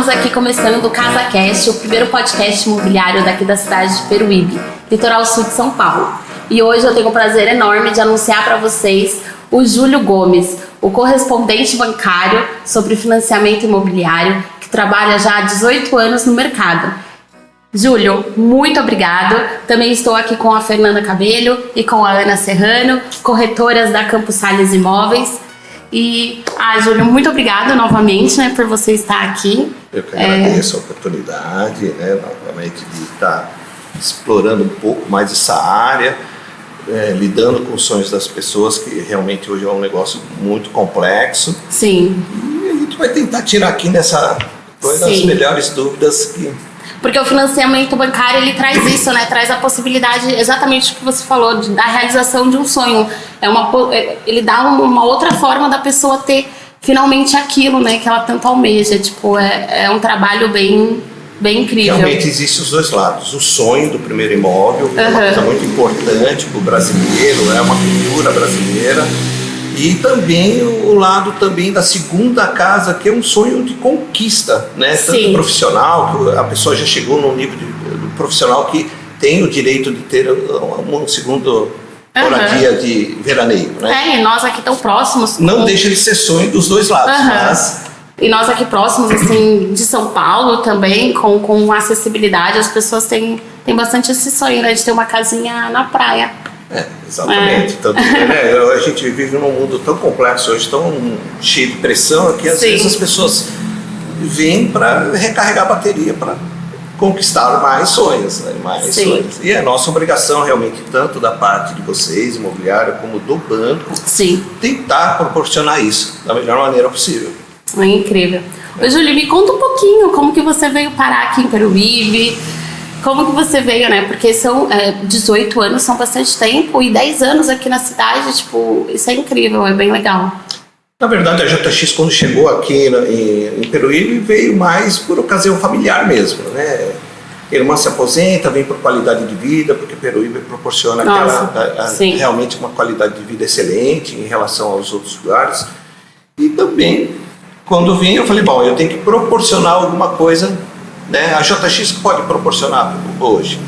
Estamos aqui começando o CasaCast, o primeiro podcast imobiliário daqui da cidade de Peruíbe, litoral sul de São Paulo. E hoje eu tenho o prazer enorme de anunciar para vocês o Júlio Gomes, o correspondente bancário sobre financiamento imobiliário, que trabalha já há 18 anos no mercado. Júlio, muito obrigado. Também estou aqui com a Fernanda Cabelho e com a Ana Serrano, corretoras da Campos Sales Imóveis. E, Júlio, muito obrigada novamente, né, por você estar aqui. Eu que agradeço a oportunidade, né, novamente, de estar explorando um pouco mais essa área, lidando com os sonhos das pessoas, que realmente hoje é um negócio muito complexo. Sim. E a gente vai tentar tirar aqui nessa coisa as melhores dúvidas que... Porque o financiamento bancário, ele traz isso, né? Traz a possibilidade, exatamente o que você falou, da realização de um sonho. Ele dá uma outra forma da pessoa ter finalmente aquilo, né? Que ela tanto almeja. Tipo, é um trabalho bem incrível. Realmente existem os dois lados. O sonho do primeiro imóvel, é uma coisa muito importante para o brasileiro, é uma cultura brasileira. E também o lado também da segunda casa, que é um sonho de conquista, né? Tanto profissional, que a pessoa já chegou num nível do profissional que tem o direito de ter um segundo moradia de veraneio, né? E nós aqui tão próximos. Não deixa de ser sonho dos dois lados, mas... E nós aqui próximos, assim, de São Paulo também, com acessibilidade, as pessoas têm bastante esse sonho, né? De ter uma casinha na praia. Exatamente. Tanto, a gente vive num mundo tão complexo hoje, tão cheio de pressão, que às vezes as pessoas vêm para recarregar a bateria, para conquistar mais sonhos, né? Sonhos. E é nossa obrigação realmente, tanto da parte de vocês, imobiliária, como do banco, tentar proporcionar isso da melhor maneira possível. É incrível. Ô, Júlio, me conta um pouquinho como que você veio parar aqui em Peruíbe. Como que você veio, né? Porque são 18 anos, são bastante tempo, e 10 anos aqui na cidade, tipo, isso é incrível, é bem legal. Na verdade, a JX, quando chegou aqui em Peruíbe, veio mais por ocasião familiar mesmo, né? A irmã se aposenta, vem por qualidade de vida, porque Peruíbe proporciona realmente uma qualidade de vida excelente em relação aos outros lugares. E também, quando vim, eu falei, bom, eu tenho que proporcionar alguma coisa, né? A JX pode proporcionar hoje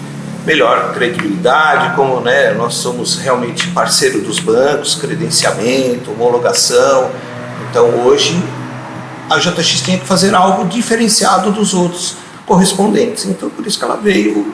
melhor credibilidade, como, né, nós somos realmente parceiro dos bancos, credenciamento, homologação. Então hoje a JX tem que fazer algo diferenciado dos outros correspondentes. Então por isso que ela veio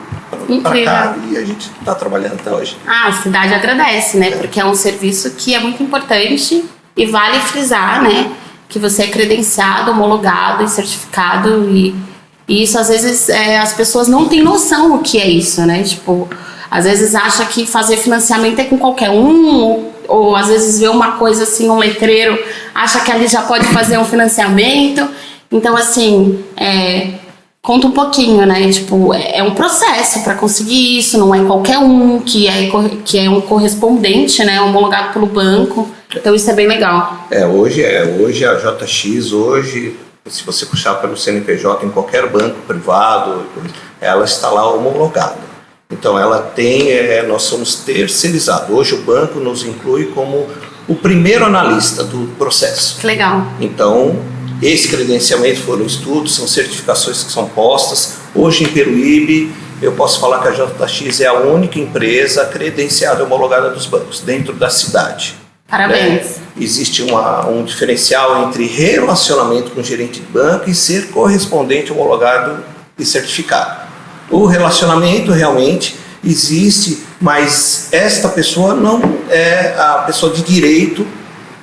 para cá e a gente está trabalhando até hoje. A cidade agradece, né? Porque é um serviço que é muito importante e vale frisar, né, que você é credenciado, homologado e certificado. E isso, às vezes, as pessoas não têm noção o que é isso, né? Tipo, às vezes acha que fazer financiamento é com qualquer um, ou às vezes vê uma coisa assim, um letreiro, acha que ali já pode fazer um financiamento. Então, assim, conta um pouquinho, né? Tipo, é um processo para conseguir isso, não é qualquer um que é um correspondente, né? Homologado pelo banco. Então, isso é bem legal. Hoje a JX, se você puxar pelo CNPJ em qualquer banco privado, ela está lá homologada. Então ela tem, nós somos terceirizados. Hoje o banco nos inclui como o primeiro analista do processo. Que legal. Então esse credenciamento foram estudos, são certificações que são postas. Hoje em Peruíbe eu posso falar que a JX é a única empresa credenciada e homologada dos bancos dentro da cidade. Parabéns. Existe um diferencial entre relacionamento com o gerente de banco e ser correspondente homologado e certificado. O relacionamento realmente existe, mas esta pessoa não é a pessoa de direito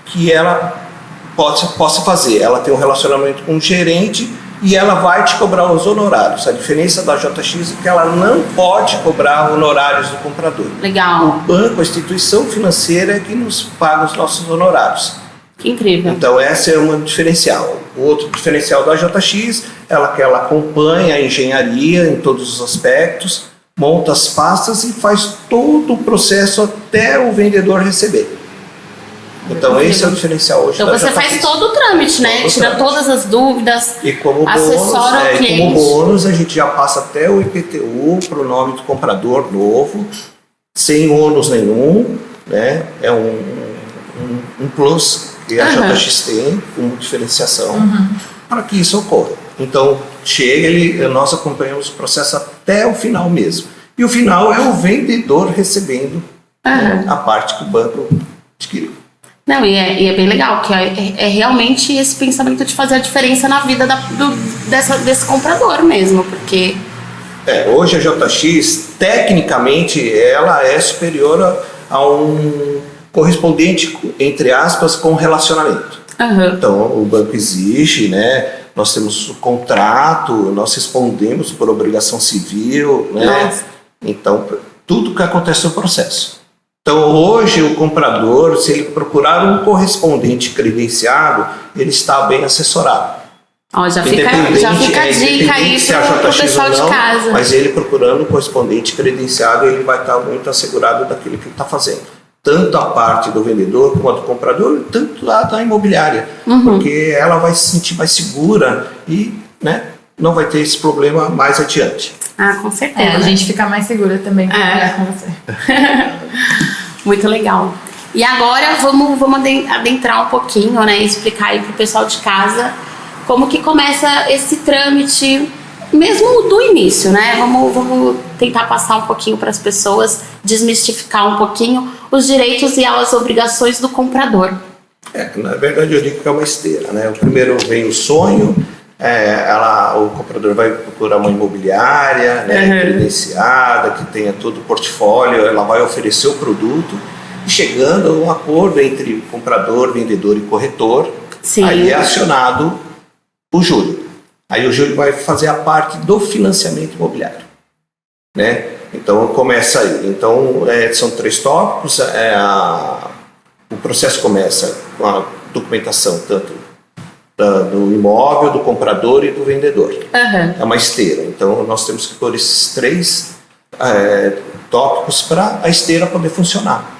que ela possa fazer. Ela tem um relacionamento com o gerente e ela vai te cobrar os honorários. A diferença da JX é que ela não pode cobrar honorários do comprador. Legal. O banco, a instituição financeira é que nos paga os nossos honorários. Que incrível. Então esse é um diferencial. O outro diferencial da JX é que ela acompanha a engenharia em todos os aspectos, monta as pastas e faz todo o processo até o vendedor receber. Então esse é o diferencial hoje. Então você faz todo o trâmite, né? Tira todas as dúvidas, e como assessora o cliente. Como bônus a gente já passa até o IPTU para o nome do comprador novo, sem ônus nenhum, né? É um plus que a JX tem como diferenciação para que isso ocorra. Então, nós acompanhamos o processo até o final mesmo. E o final é o vendedor recebendo a parte que o banco adquiriu. Não, e é bem legal, que é realmente esse pensamento de fazer a diferença na vida desse comprador mesmo, porque... Hoje a JX, tecnicamente, ela é superior a um correspondente, entre aspas, com relacionamento. Então, o banco exige, né? Nós temos o contrato, nós respondemos por obrigação civil, né? Então, tudo que acontece no processo. Então, hoje, o comprador, se ele procurar um correspondente credenciado, ele está bem assessorado. Já fica a dica aí para o pessoal de casa. Mas ele procurando um correspondente credenciado, ele vai estar muito assegurado daquilo que ele está fazendo. Tanto a parte do vendedor como a do comprador, tanto a da imobiliária. Porque ela vai se sentir mais segura e, né, não vai ter esse problema mais adiante. Com certeza. A gente fica mais segura também com você. Muito legal. E agora vamos adentrar um pouquinho, né, explicar aí para o pessoal de casa como que começa esse trâmite, mesmo do início, né? Vamos tentar passar um pouquinho para as pessoas, desmistificar um pouquinho os direitos e as obrigações do comprador. Na verdade eu digo que é uma esteira, né? O primeiro vem o sonho, o comprador vai procurar uma imobiliária, né, credenciada, que tenha todo o portfólio, ela vai oferecer o produto, e chegando a um acordo entre comprador, vendedor e corretor, aí é acionado o júri. Aí o júri vai fazer a parte do financiamento imobiliário, né? Então começa aí. Então são 3 tópicos. O processo começa com a documentação tanto do imóvel, do comprador e do vendedor. É uma esteira. Então nós temos que pôr esses 3 tópicos para a esteira poder funcionar.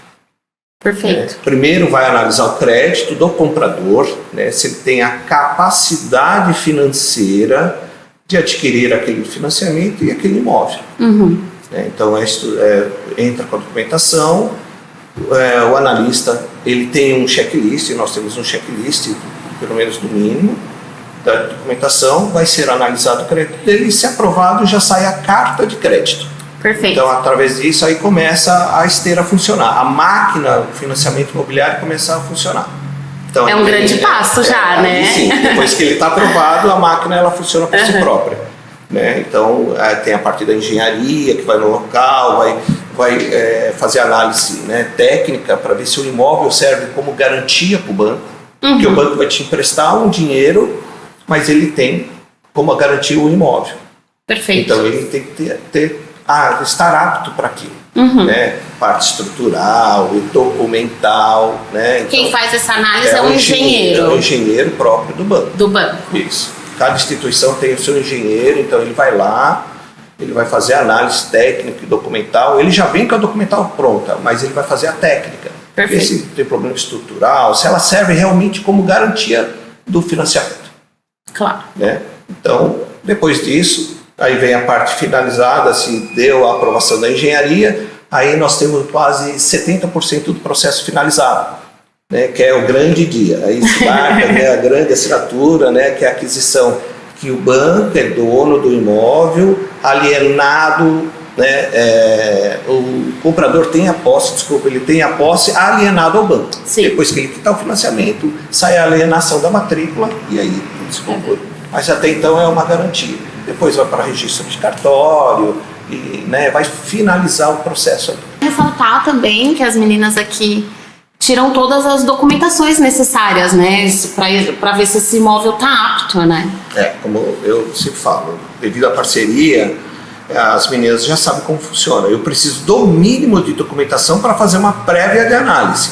Perfeito. Primeiro vai analisar o crédito do comprador, né, se ele tem a capacidade financeira de adquirir aquele financiamento e aquele imóvel. Então entra com a documentação, o analista ele tem um checklist, nós temos um checklist, pelo menos do mínimo, da documentação, vai ser analisado o crédito dele e, se aprovado, já sai a carta de crédito. Perfeito. Então, através disso, aí começa a esteira a funcionar. A máquina, o financiamento imobiliário, começa a funcionar. Então, um grande passo já, né? Sim, depois que ele está aprovado, a máquina ela funciona por si própria. Né? Então, tem a parte da engenharia, que vai no local, vai fazer análise, né, técnica para ver se o imóvel serve como garantia para o banco. Porque o banco vai te emprestar um dinheiro, mas ele tem como garantia o imóvel. Perfeito. Então, ele tem que estar apto para aquilo, né? Parte estrutural e documental, né? Então, quem faz essa análise é um engenheiro. É um engenheiro próprio do banco. Do banco. Isso. Cada instituição tem o seu engenheiro, então ele vai lá, ele vai fazer a análise técnica e documental. Ele já vem com a documental pronta, mas ele vai fazer a técnica. Perfeito. Ver se tem problema estrutural, se ela serve realmente como garantia do financiamento. Claro. Né? Então, depois disso, aí vem a parte finalizada, se deu a aprovação da engenharia, aí nós temos quase 70% do processo finalizado, né, que é o grande dia. Aí se marca, né, a grande assinatura, né, que é a aquisição, que o banco é dono do imóvel, alienado, né, o comprador tem a posse, ele tem a posse alienado ao banco. Sim. Depois que ele quitar o financiamento, sai a alienação da matrícula e aí tudo se conclui. Mas até então é uma garantia. Depois vai para registro de cartório e, né, vai finalizar o processo ali. Ressaltar também que as meninas aqui tiram todas as documentações necessárias, né, para ver se esse imóvel está apto, né? Como eu sempre falo, devido à parceria, as meninas já sabem como funciona. Eu preciso do mínimo de documentação para fazer uma prévia de análise.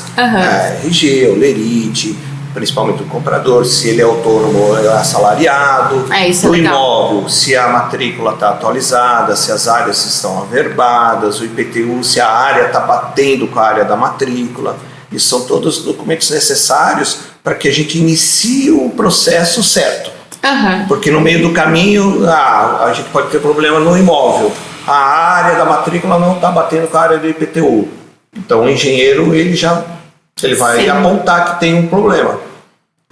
RG, Olerite, principalmente o comprador, se ele é autônomo ou é assalariado, isso é o legal. imóvel, se a matrícula está atualizada, se as áreas estão averbadas, o IPTU, se a área está batendo com a área da matrícula. Isso são todos os documentos necessários para que a gente inicie o processo certo. Porque no meio do caminho a gente pode ter problema no imóvel, a área da matrícula não está batendo com a área do IPTU. Então o engenheiro ele vai apontar que tem um problema.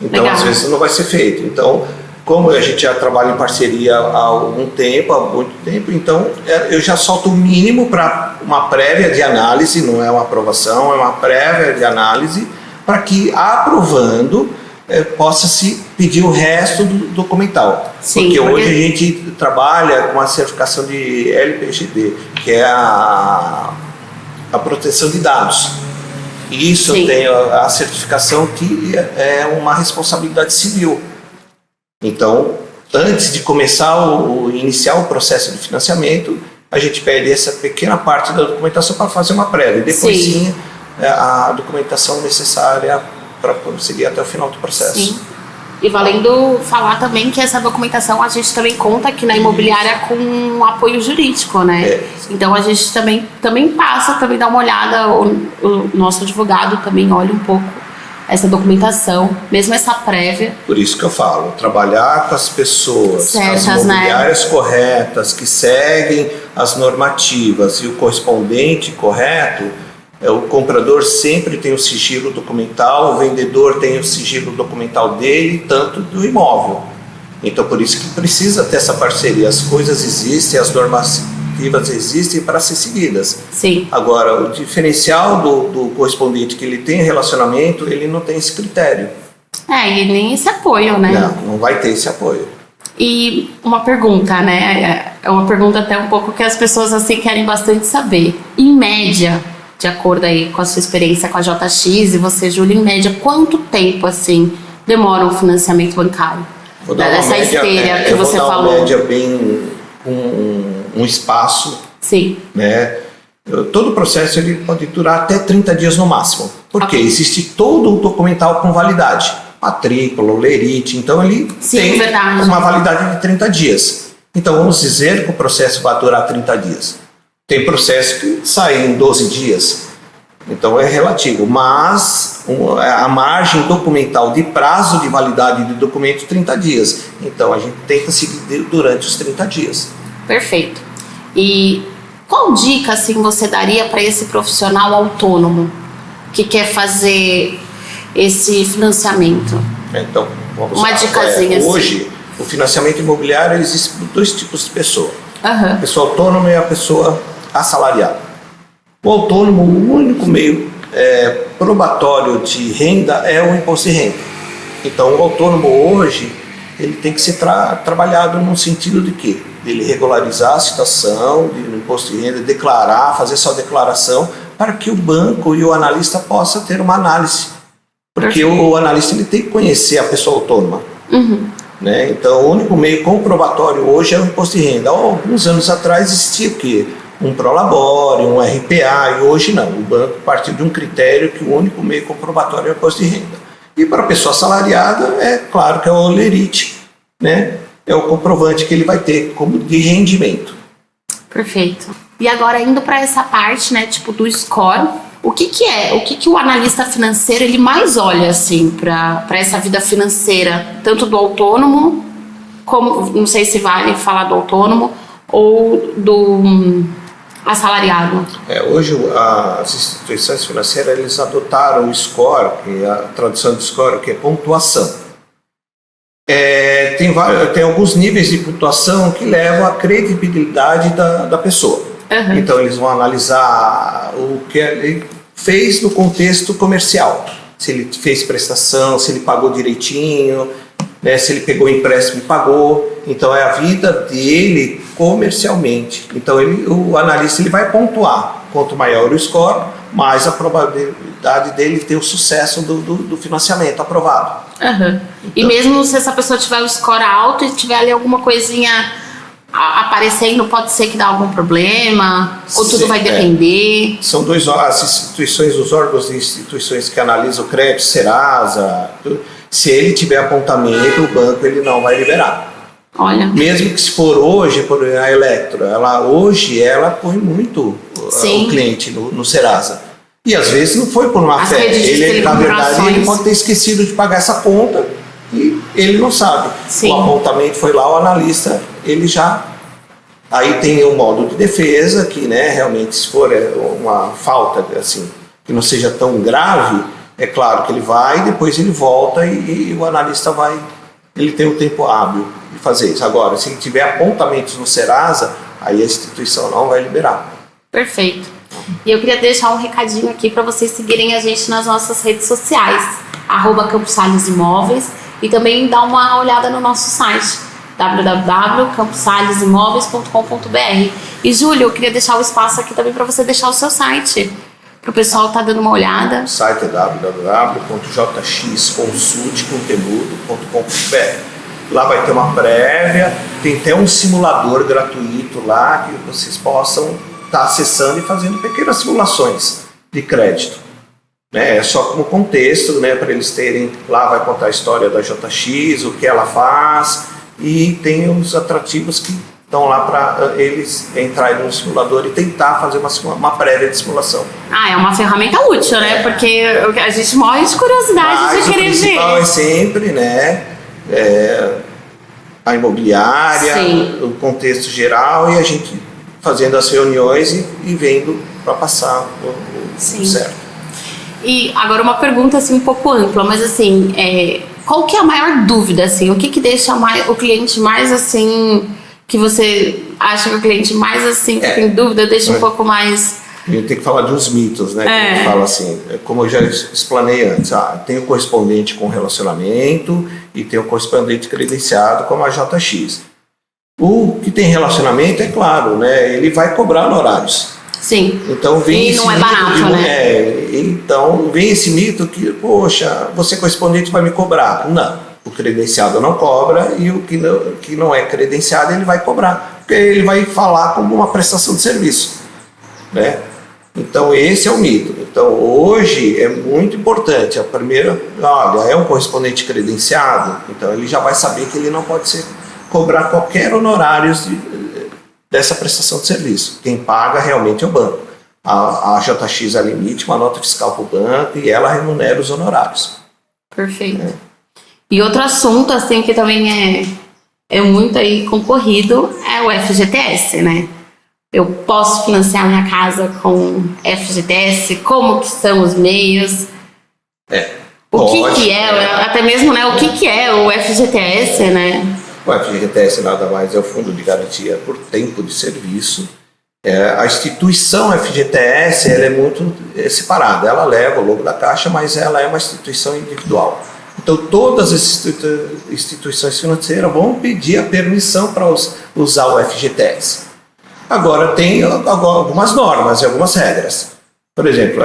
Então às vezes não vai ser feito. Então como a gente já trabalha em parceria há muito tempo, então eu já solto o mínimo para uma prévia de análise, não é uma aprovação, é uma prévia de análise, para que, aprovando, possa se pedir o resto do documental. Sim, porque hoje a gente trabalha com a certificação de LGPD, que é a proteção de dados. E isso tem a certificação que é uma responsabilidade civil. Então, antes de iniciar o processo de financiamento, a gente pede essa pequena parte da documentação para fazer uma prévia. Depois sim, a documentação necessária para prosseguir até o final do processo. Sim. E valendo falar também que essa documentação a gente também conta aqui na imobiliária com um apoio jurídico, né? Então a gente também passa, também dá uma olhada, o nosso advogado também olha um pouco essa documentação, mesmo essa prévia. Por isso que eu falo, trabalhar com as pessoas, certas, as imobiliárias corretas, que seguem as normativas e o correspondente correto. O comprador sempre tem o sigilo documental, o vendedor tem o sigilo documental dele, tanto do imóvel. Então, por isso que precisa ter essa parceria. As coisas existem, as normativas existem para ser seguidas. Sim. Agora, o diferencial do correspondente que ele tem relacionamento, ele não tem esse critério. E nem esse apoio, né? Não vai ter esse apoio. E uma pergunta, né? É uma pergunta até um pouco que as pessoas assim querem bastante saber. Em média, de acordo aí com a sua experiência com a JX e você, Júlia, em média, quanto tempo, assim, demora um financiamento bancário? Vou dar dessa média, esteira que você falou. Vou dar uma média bem, um espaço. Sim. Né? Todo o processo ele pode durar até 30 dias no máximo. Porque existe todo o documental com validade. Matrícula, lerite, então ele tem uma validade de 30 dias. Então vamos dizer que o processo vai durar 30 dias. Tem processo que sai em 12 dias, então é relativo, mas a margem documental de prazo de validade de documento 30 dias, então a gente tenta seguir durante os 30 dias. Perfeito. E qual dica assim, você daria para esse profissional autônomo que quer fazer esse financiamento? Então, vamos uma dicasinha assim. Hoje, o financiamento imobiliário existe por dois tipos de pessoa. A pessoa autônoma e a pessoa assalariado. O autônomo, o único meio probatório de renda é o imposto de renda. Então, o autônomo hoje, ele tem que ser trabalhado no sentido de quê? Ele regularizar a situação do imposto de renda, declarar, fazer sua declaração, para que o banco e o analista possam ter uma análise. Porque o analista ele tem que conhecer a pessoa autônoma. Né? Então, o único meio comprobatório hoje é o imposto de renda. Alguns anos atrás existia o quê? Um Prolabore, um RPA, e hoje não. O banco partiu de um critério que o único meio comprobatório é o imposto de renda. E para a pessoa assalariada, é claro que é o lerite, né? É o comprovante que ele vai ter como de rendimento. Perfeito. E agora, indo para essa parte, né, tipo do score, o que o analista financeiro ele mais olha assim para essa vida financeira, tanto do autônomo, como, não sei se vale falar do autônomo, ou do assalariado? Hoje as instituições financeiras eles adotaram o score, que é a tradução do score, que é pontuação. Tem alguns níveis de pontuação que levam à credibilidade da pessoa. Então eles vão analisar o que ele fez no contexto comercial. Se ele fez prestação, se ele pagou direitinho, né, se ele pegou empréstimo e pagou. Então é a vida dele comercialmente. Então o analista ele vai pontuar. Quanto maior o score, mais a probabilidade dele ter o sucesso do financiamento aprovado. Então, e mesmo se essa pessoa tiver o score alto e tiver ali alguma coisinha aparecendo, pode ser que dá algum problema, ou tudo vai depender? São as instituições, os órgãos de instituições que analisam o crédito, Serasa, se ele tiver apontamento, o banco ele não vai liberar. Olha. Mesmo que se for hoje, por a Electro, hoje ela põe muito o cliente no Serasa. E às vezes não foi por uma fé. Ele, na verdade, ele pode ter esquecido de pagar essa conta e ele não sabe. O apontamento foi lá, o analista, ele já... Aí tem o modo de defesa, que né, realmente se for uma falta assim, que não seja tão grave, é claro que ele vai, depois ele volta e o analista vai ele tem o tempo hábil de fazer isso. Agora, se ele tiver apontamentos no Serasa, aí a instituição não vai liberar. Perfeito. E eu queria deixar um recadinho aqui para vocês seguirem a gente nas nossas redes sociais, @Campos Sales Imóveis, e também dar uma olhada no nosso site, www.camposalesimóveis.com.br. E Júlio, eu queria deixar o espaço aqui também para você deixar o seu site, para o pessoal estar dando uma olhada. O site é www.jxconsultecontenudo.com.br. Lá vai ter uma prévia, tem até um simulador gratuito lá que vocês possam estar acessando e fazendo pequenas simulações de crédito. É só como contexto, né, para eles terem, lá vai contar a história da JX, o que ela faz, e tem os atrativos que estão lá para eles entrarem no simulador e tentar fazer uma prévia de simulação. É uma ferramenta útil, né? Porque a gente morre de curiosidade de querer ver. O principal é sempre, né, a imobiliária, sim, o contexto geral, e a gente fazendo as reuniões e vendo para passar o certo. E agora uma pergunta assim um pouco ampla, mas assim, qual que é a maior dúvida, assim? O que deixa o cliente mais assim, que você acha que o cliente mais assim, que tem dúvida, deixa um pouco mais... A gente tem que falar de uns mitos, né? Que a gente fala assim, como eu já explanei antes, tem o correspondente com relacionamento e tem o correspondente credenciado como a JX. O que tem relacionamento, é claro, né? Ele vai cobrar honorários. Sim. Então vem e não é barato, né? Então vem esse mito que, poxa, você correspondente vai me cobrar. Não, o credenciado não cobra, e o que não é credenciado ele vai cobrar, porque ele vai falar como uma prestação de serviço, né? Então esse é o mito. Então hoje é muito importante, a primeira, olha, é um correspondente credenciado, então ele já vai saber que ele não pode cobrar qualquer honorários dessa prestação de serviço. Quem paga realmente é o banco. A JX emite uma nota fiscal para o banco e ela remunera os honorários. Perfeito. E outro assunto assim que também é muito aí concorrido é o FGTS, né? Eu posso financiar minha casa com FGTS? Como que são os meios? O que é? Até mesmo, né? O que é o FGTS, né? O FGTS nada mais é o Fundo de Garantia por Tempo de Serviço. A instituição FGTS ela é muito separada. Ela leva o logo da Caixa, mas ela é uma instituição individual. Então todas as instituições financeiras vão pedir a permissão para usar o FGTS. Agora tem algumas normas e algumas regras. Por exemplo,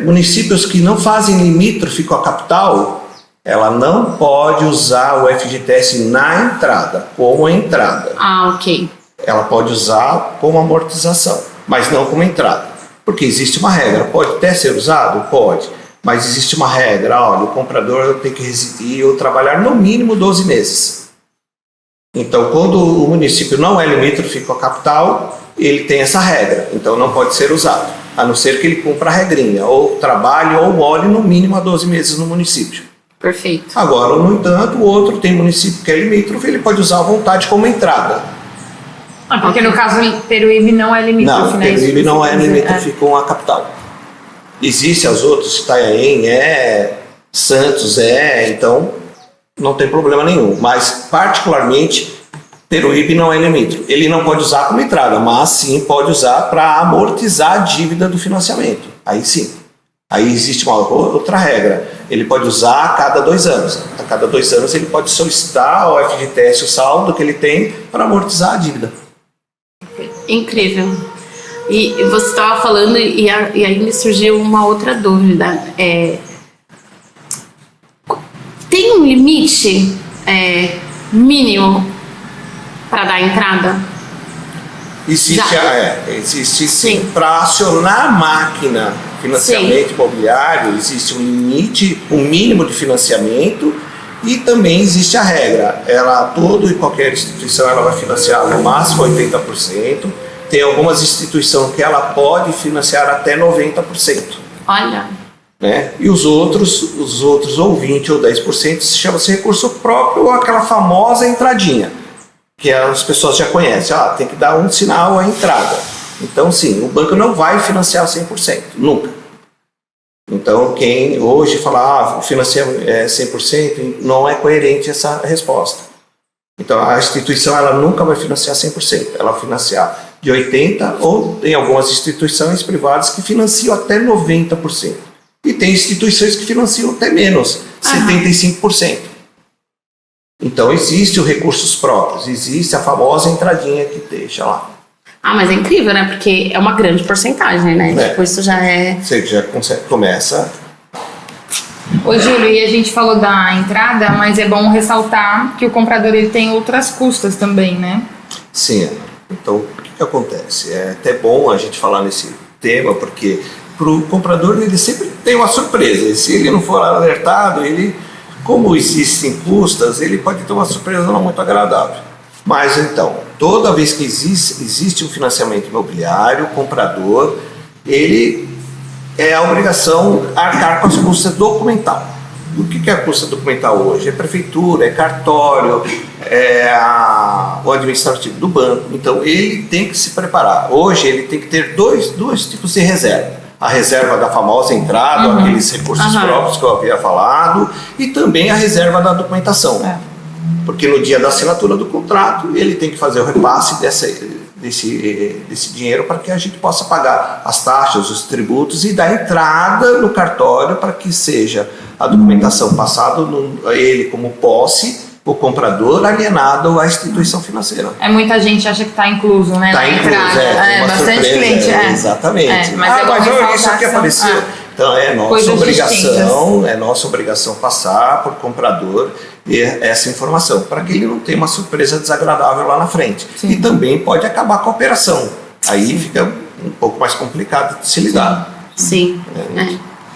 municípios que não fazem limítrofe com a capital, ela não pode usar o FGTS na entrada, como entrada. Ok. Ela pode usar como amortização, mas não como entrada. Porque existe uma regra, pode até ser usado? Pode. Mas existe uma regra, olha, o comprador tem que residir ou trabalhar no mínimo 12 meses. Então, quando o município não é limítrofe com a capital, ele tem essa regra, então não pode ser usado, a não ser que ele cumpra a regrinha, ou trabalhe ou more no mínimo há 12 meses no município. Perfeito. Agora, no entanto, o outro tem município que é limítrofe, ele pode usar à vontade como entrada. Porque no caso Peruíbe não é limítrofe, né? Peruíbe não é limítrofe com a capital. Existem as outras, Itanhaém Santos então não tem problema nenhum. Mas, particularmente, Peruíbe não é limítrofe. Ele não pode usar como entrada, mas sim pode usar para amortizar a dívida do financiamento. Aí sim. Aí existe uma outra regra. Ele pode usar a cada 2 anos. A cada 2 anos ele pode solicitar ao FGTS o saldo que ele tem para amortizar a dívida. Incrível. E você estava falando e aí me surgiu uma outra dúvida. Tem um limite mínimo para dar entrada? Existe sim. Para acionar a máquina financiamento imobiliário, existe um limite, um mínimo de financiamento, e também existe a regra. Toda e qualquer instituição ela vai financiar no máximo 80%. Tem algumas instituições que ela pode financiar até 90%. Olha. Né? E os outros ou 20% ou 10% chama-se recurso próprio, ou aquela famosa entradinha, que as pessoas já conhecem. Tem que dar um sinal à entrada. Então, sim, o banco não vai financiar 100%, nunca. Então, quem hoje fala, financia 100%, não é coerente essa resposta. Então, a instituição ela nunca vai financiar 100%, ela vai financiar de 80%, ou tem algumas instituições privadas que financiam até 90%. E tem instituições que financiam até menos, 75%. Então, existe os recursos próprios, existe a famosa entradinha que deixa lá. Mas é incrível, né? Porque é uma grande porcentagem, né? Tipo, isso já é... Você já começa... Ô, Júlio, e a gente falou da entrada, mas é bom ressaltar que o comprador ele tem outras custas também, né? Sim. Então, o que acontece? É até bom a gente falar nesse tema, porque para o comprador ele sempre tem uma surpresa. E se ele não for alertado, como existem custas, ele pode ter uma surpresa não muito agradável. Mas então, toda vez que existe um financiamento imobiliário, o comprador, ele é a obrigação arcar com as custas documental. O que é a custa documental hoje? É prefeitura, é cartório, o administrativo do banco. Então, ele tem que se preparar. Hoje, ele tem que ter dois tipos de reserva. A reserva da famosa entrada, aqueles recursos próprios que eu havia falado, e também a reserva da documentação. Porque no dia da assinatura do contrato, ele tem que fazer o repasse desse dinheiro para que a gente possa pagar as taxas, os tributos e dar entrada no cartório para que seja a documentação passada ele como posse, o comprador alienado à instituição financeira. Muita gente acha que está incluso, né? Está incluso, tem uma bastante surpresa, cliente. Exatamente. Mas isso aqui apareceu. Então é nossa obrigação passar por comprador essa informação, para que ele não tenha uma surpresa desagradável lá na frente. Sim. E também pode acabar com a operação. Aí fica um pouco mais complicado de se lidar. Sim.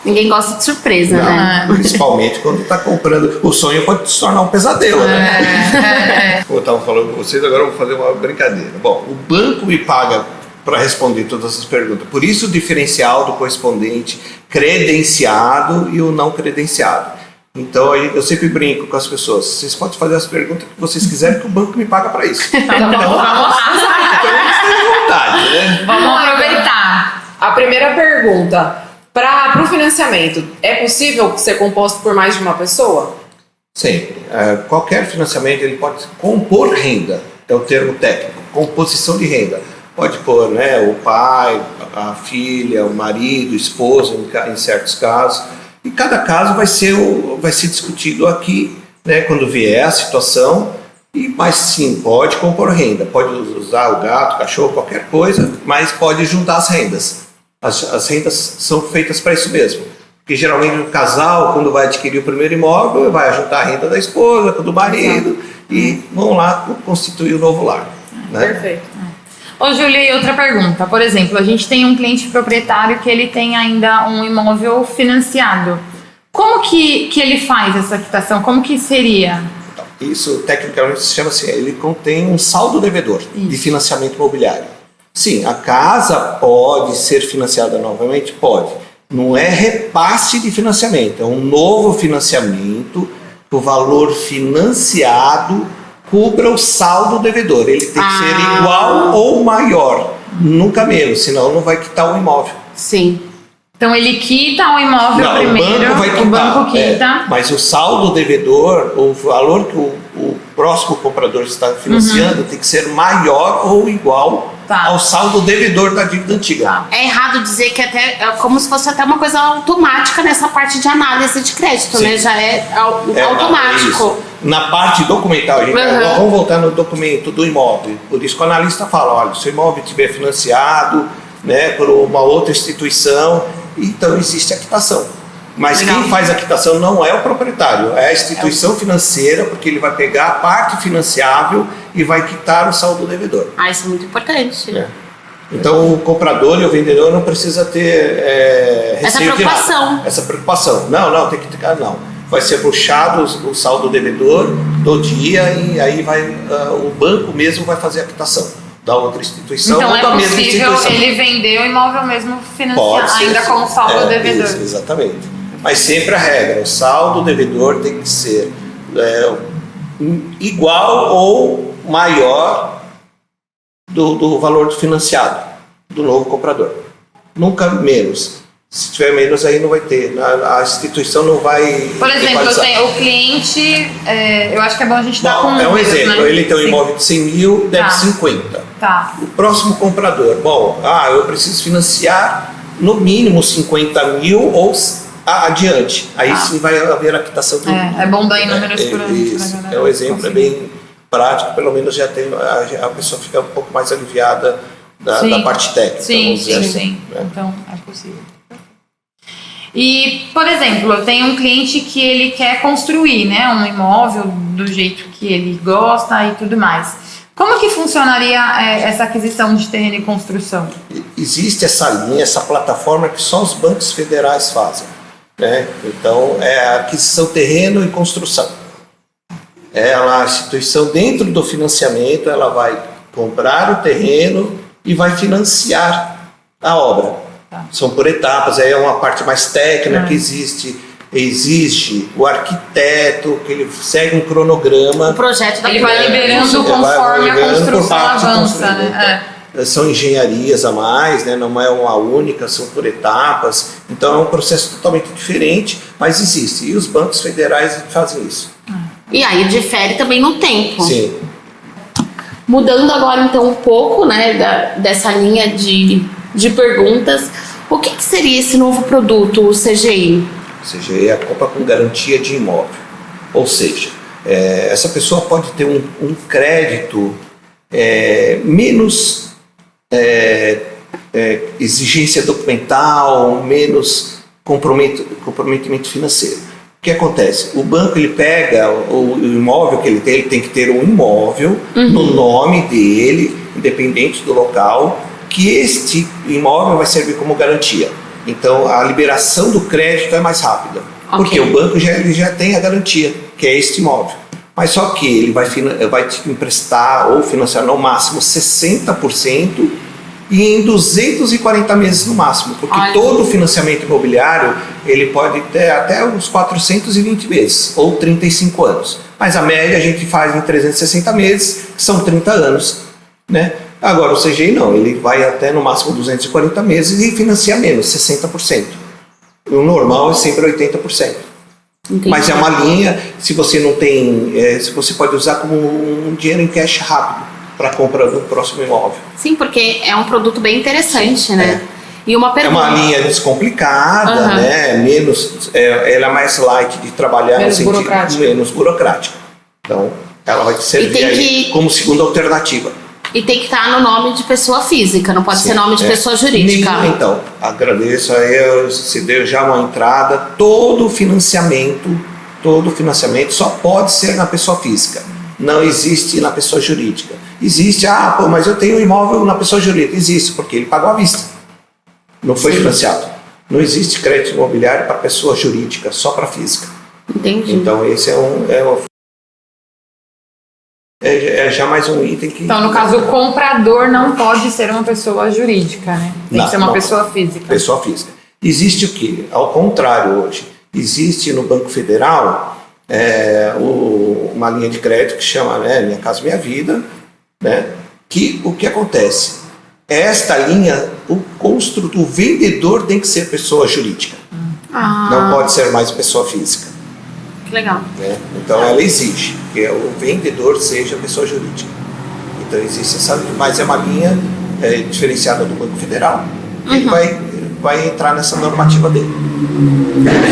Ninguém gosta de surpresa, né? Principalmente quando está comprando. O sonho pode se tornar um pesadelo, né? Como eu estava falando com vocês, agora eu vou fazer uma brincadeira. Bom, o banco me paga para responder todas essas perguntas. Por isso o diferencial do correspondente credenciado e o não credenciado. Então eu sempre brinco com as pessoas. Vocês podem fazer as perguntas que vocês quiserem, que o banco me paga para isso. Então eles têm vontade, né? Vamos aproveitar. A primeira pergunta. Para o financiamento, é possível ser composto por mais de uma pessoa? Sim. Qualquer financiamento ele pode compor renda, é o termo técnico, composição de renda. Pode pôr o pai, a filha, o marido, o esposo, em certos casos. E cada caso vai ser discutido aqui, quando vier a situação. Mas sim, pode compor renda, pode usar o gato, o cachorro, qualquer coisa, mas pode juntar as rendas. As rendas são feitas para isso mesmo. Porque geralmente o casal, quando vai adquirir o primeiro imóvel, vai juntar a renda da esposa, do marido, e vão lá constituir o novo lar. Né? Perfeito. Ô, Júlia, e outra pergunta. Por exemplo, a gente tem um cliente proprietário que ele tem ainda um imóvel financiado. Como que ele faz essa quitação? Como que seria? Isso, tecnicamente, se chama assim, ele contém um saldo devedor de financiamento imobiliário. Sim, a casa pode ser financiada novamente? Pode. Não é repasse de financiamento, é um novo financiamento, o valor financiado cubra o saldo devedor. Ele tem que ser igual ou maior, nunca menos, senão não vai quitar o imóvel. Sim. Então ele quita o imóvel primeiro, o banco quita. Mas o saldo devedor, o valor que o próximo comprador está financiando tem que ser maior ou igual ao saldo devedor da dívida antiga. É errado dizer que é como se fosse até uma coisa automática nessa parte de análise de crédito, né? Já é automático. Na parte documental, vamos voltar no documento do imóvel. Por isso que o analista fala, olha, se o imóvel estiver financiado por uma outra instituição, então existe a quitação. Mas quem faz a quitação não é o proprietário, é a instituição financeira, porque ele vai pegar a parte financiável e vai quitar o saldo devedor. Isso é muito importante. Então o comprador e o vendedor não precisa ter receio de nada. Essa preocupação. Não, tem que ficar, não. Vai ser puxado o saldo devedor do dia e aí o banco mesmo vai fazer a quitação da outra instituição ou da mesma instituição. Então é possível ele vender o imóvel mesmo financiado, ainda com o saldo devedor. Isso, exatamente. Mas sempre a regra, o saldo devedor tem que ser igual ou maior do valor financiado do novo comprador. Nunca menos. Se tiver menos, aí não vai ter. A instituição não vai... Por exemplo, o cliente, eu acho que é bom a gente dar com é um exemplo, né? ele tem um imóvel de 100 mil, deve 50. Tá. O próximo comprador, eu preciso financiar no mínimo 50 mil ou adiante. Aí sim vai haver a quitação do... É bom dar em números por ano. Isso, é um exemplo, é bem prático, pelo menos já tem, a pessoa fica um pouco mais aliviada da parte técnica. Sim. Né? Então, é possível. E, por exemplo, eu tenho um cliente que ele quer construir, né, um imóvel do jeito que ele gosta e tudo mais. Como que funcionaria essa aquisição de terreno e construção? Existe essa linha, essa plataforma que só os bancos federais fazem, né? Então, é a aquisição terreno e construção. A instituição, dentro do financiamento, ela vai comprar o terreno e vai financiar a obra. São por etapas, aí é uma parte mais técnica que exige o arquiteto, que ele segue um cronograma. O projeto da ele vai liberando conforme a construção avança, né? São engenharias a mais, né? Não é uma única, são por etapas. Então é um processo totalmente diferente, mas existe. E os bancos federais fazem isso. E aí difere também no tempo. Sim. Mudando agora então um pouco, né, dessa linha de perguntas, o que seria esse novo produto, o CGI? O CGI é a compra com garantia de imóvel. Ou seja, essa pessoa pode ter um crédito menos exigência documental, menos comprometimento financeiro. O que acontece? O banco ele pega o imóvel que ele tem que ter um imóvel no nome dele, independente do local, que este imóvel vai servir como garantia. Então a liberação do crédito é mais rápida, porque o banco já tem a garantia, que é este imóvel. Mas só que ele vai te emprestar ou financiar no máximo 60% e em 240 meses no máximo, porque todo financiamento imobiliário ele pode ter até uns 420 meses ou 35 anos. Mas a média a gente faz em 360 meses, que são 30 anos, né? Agora o CGI não, ele vai até no máximo 240 meses e financia menos, 60%. O normal é sempre 80%. Entendi. Mas é uma linha, se você não tem, se você pode usar como um dinheiro em cash rápido para compra do próximo imóvel. Sim, porque é um produto bem interessante, né? E uma pergunta. É uma linha descomplicada, né? Ela é mais light de trabalhar, menos burocrática. Menos burocrática. Então, ela vai te servir como segunda alternativa. E tem que estar no nome de pessoa física, não pode ser nome de pessoa jurídica. Então, agradeço aí, você deu já uma entrada. Todo financiamento só pode ser na pessoa física. Não existe na pessoa jurídica. Existe, mas eu tenho um imóvel na pessoa jurídica. Existe, porque ele pagou à vista. Não foi financiado. Não existe crédito imobiliário para pessoa jurídica, só para física. Entendi. Então, esse é já mais um item que... Então, no caso, o comprador não pode ser uma pessoa jurídica, né? Tem que ser uma pessoa física. Pessoa física. Existe o quê? Ao contrário hoje. Existe no Banco Federal uma linha de crédito que chama Minha Casa Minha Vida, né? Que o que acontece? Esta linha, o vendedor tem que ser pessoa jurídica. Não pode ser mais pessoa física. Que legal. Né? Então ela exige que o vendedor seja pessoa jurídica. Então existe essa linha, mas é uma linha diferenciada do Banco Federal. Ele vai entrar nessa normativa dele.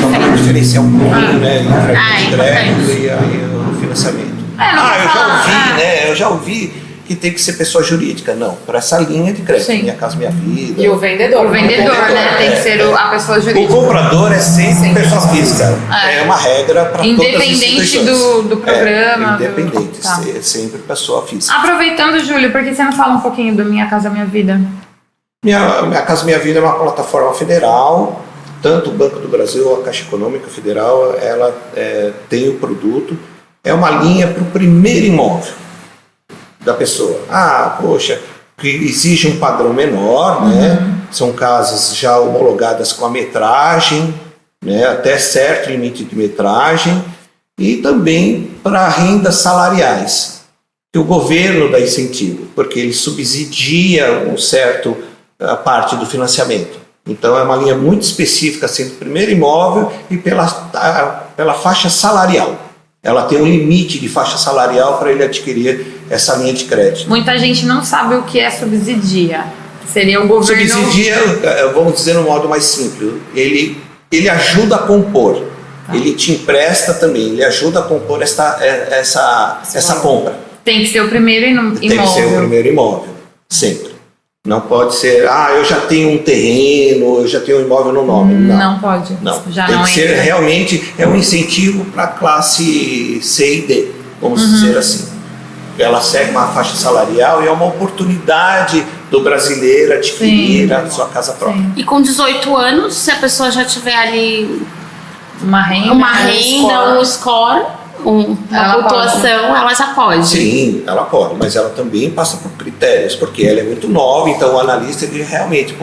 Só para diferenciar um pouco, né? Entre o crédito e o financiamento. Eu já ouvi que tem que ser pessoa jurídica. Não, para essa linha de crédito, Minha Casa Minha Vida. E o vendedor. O vendedor, né? Tem que ser a pessoa jurídica. O comprador é sempre pessoa física. É uma regra para todas as instituições. Independente do programa. Independente, é sempre pessoa física. Aproveitando, Júlio, por que você não fala um pouquinho do Minha Casa Minha Vida? Minha Casa Minha Vida é uma plataforma federal. Tanto o Banco do Brasil, a Caixa Econômica Federal, ela tem o produto. É uma linha para o primeiro imóvel da pessoa. Que exige um padrão menor, né? São casas já homologadas com a metragem, né? Até certo limite de metragem, e também para rendas salariais, que o governo dá incentivo, porque ele subsidia a parte do financiamento. Então é uma linha muito específica, sendo o primeiro imóvel e pela faixa salarial. Ela tem um limite de faixa salarial para ele adquirir essa linha de crédito. Muita gente não sabe o que é subsidia. Seria o governo... Subsidia, vamos dizer no modo mais simples, ele ajuda a compor. Ele te empresta também, ele ajuda a compor essa compra. Tem que ser o primeiro imóvel. Tem que ser o primeiro imóvel, sempre. Não pode ser, eu já tenho um terreno, eu já tenho um imóvel no nome. Não pode. Não. Já tem não que ser realmente, um incentivo para a classe C e D, vamos dizer assim. Ela segue uma faixa salarial e é uma oportunidade do brasileiro adquirir a sua casa própria. Sim. E com 18 anos, se a pessoa já tiver ali Uma renda, um score, uma pontuação, ela já pode. Sim, ela pode, mas ela também passa por critérios, porque ela é muito nova, então o analista ele realmente,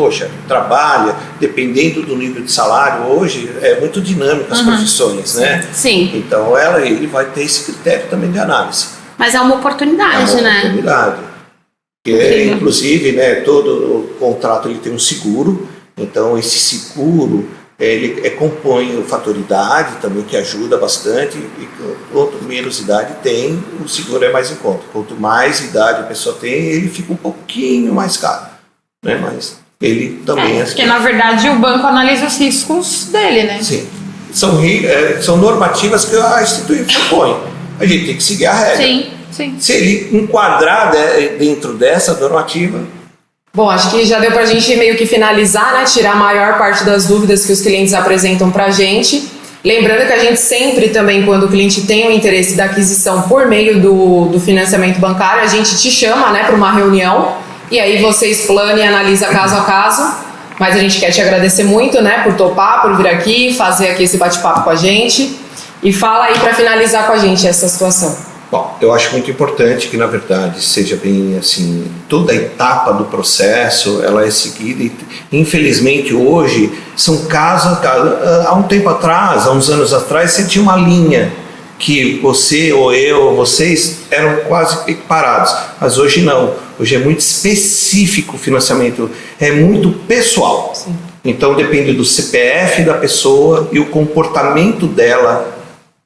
trabalha, dependendo do nível de salário, hoje é muito dinâmico as profissões, né? Sim. Então ele vai ter esse critério também de análise. Mas é uma oportunidade, É uma oportunidade. Porque, inclusive, todo o contrato ele tem um seguro, então esse seguro ele compõe o fator idade também, que ajuda bastante, e quanto menos idade tem, o seguro é mais em conta. Quanto mais idade a pessoa tem, ele fica um pouquinho mais caro, né? Mas ele também porque na verdade o banco analisa os riscos dele, né? Sim. São normativas que a instituição põe. A gente tem que seguir a regra. Sim. Se ele enquadrar dentro dessa normativa... Bom, acho que já deu pra gente meio que finalizar, né? Tirar a maior parte das dúvidas que os clientes apresentam pra gente. Lembrando que a gente sempre também, quando o cliente tem o interesse da aquisição por meio do financiamento bancário, a gente te chama, né, para uma reunião e aí você explana e analisa caso a caso. Mas a gente quer te agradecer muito, né, por topar, por vir aqui, fazer aqui esse bate-papo com a gente. E fala aí para finalizar com a gente essa situação. Bom, eu acho muito importante que, na verdade, seja bem assim, toda a etapa do processo, ela é seguida e, infelizmente, hoje, são casos a caso. Há um tempo atrás, há uns anos atrás, você tinha uma linha que você ou eu ou vocês eram quase equiparados, mas hoje não. Hoje é muito específico o financiamento, é muito pessoal. Sim. Então, depende do CPF da pessoa e o comportamento dela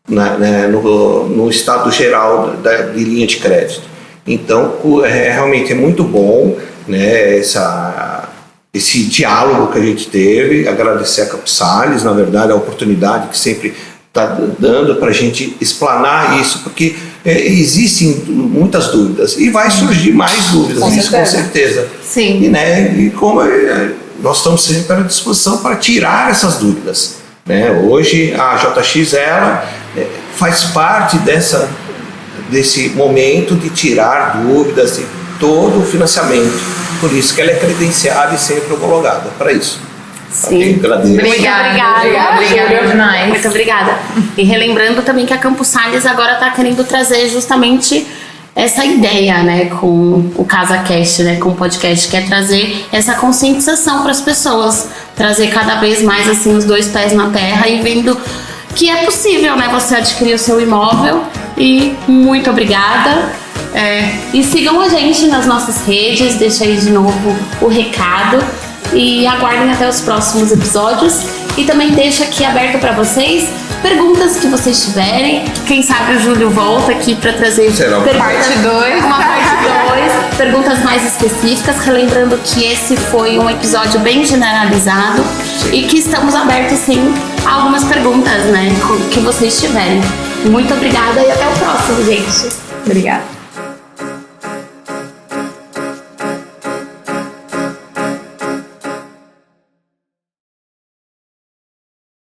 no estado geral de linha de crédito. Então, realmente é muito bom, né, esse diálogo que a gente teve. Agradecer a Campos-Sales, na verdade, a oportunidade que sempre está dando para a gente explanar isso, porque existem muitas dúvidas e vai surgir mais dúvidas, com certeza. Sim. E como nós estamos sempre à disposição para tirar essas dúvidas. Hoje a JX faz parte desse momento de tirar dúvidas de todo o financiamento, por isso que ela é credenciada e sempre homologada para isso. Sim. Obrigada demais. Muito obrigada. E relembrando também que a Campos-Sales agora está querendo trazer justamente essa ideia, né, com o CasaCast, né, com o podcast, que é trazer essa conscientização para as pessoas, trazer cada vez mais assim os dois pés na terra e vendo que é possível, né, você adquirir o seu imóvel. E muito obrigada. E sigam a gente nas nossas redes, deixa aí de novo o recado e aguardem até os próximos episódios. E também deixo aqui aberto para vocês perguntas que vocês tiverem. Quem sabe o Júlio volta aqui para trazer parte 2, uma parte 2, perguntas mais específicas, relembrando que esse foi um episódio bem generalizado e que estamos abertos sim a algumas perguntas, né, que vocês tiverem. Muito obrigada e até o próximo, gente. Obrigada.